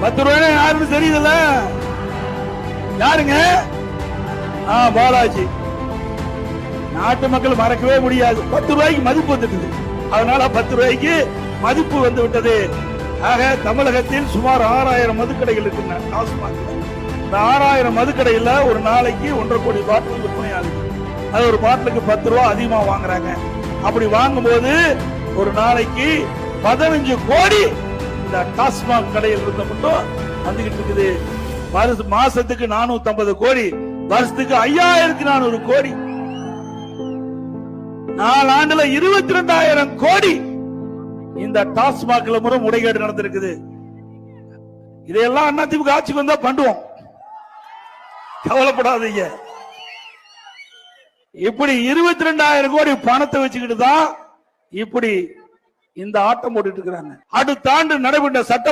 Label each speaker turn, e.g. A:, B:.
A: 10 ரூபாய் யாருன்னு தெரியுதுல்ல? யாருங்க? பாலாஜி. நாட்டு மக்கள் மறக்கவே முடியாது. 10 ரூபாய்க்கு மதிப்பு வந்துட்டது. அதனால 10 ரூபாய்க்கு மதிப்பு வந்து விட்டது. ஆக தமிழகத்தில் சுமார் 6000 மதுக்கடைகள் இருக்கின்றன. இந்த 6000 மதுக்கடையில் ஒரு நாளைக்கு 1.5 கோடி பாட்டில் விற்பனை ஆகுது. அது ஒரு பாட்டிலுக்கு 10 ரூபாய் அதிகமா வாங்குறாங்க. அப்படி வாங்கும்போது ஒரு நாளைக்கு 15 கோடி இந்த டாஸ்மாக் கடையில் இருந்த மட்டும் வந்துகிட்டு இருக்குது. மாசத்துக்கு 450 கோடி, வருஷத்துக்கு 5400 கோடி, 4 ஆண்டுல 22,000 கோடி இந்த டாஸ்மாக்ல முறை முறைகேடு நடந்திருக்குது. இதையெல்லாம் அதிமுக ஆட்சிக்கு வந்தா பண்ணுவோம், கவலைப்படாதீங்க. இப்படி 22,000 கோடி பணத்தை வச்சுக்கிட்டு தான் இப்படி இந்த ஆட்டம் போட்டுட்டு இருக்கிறாங்க. அடுத்த ஆண்டு நடைபெற்ற சட்ட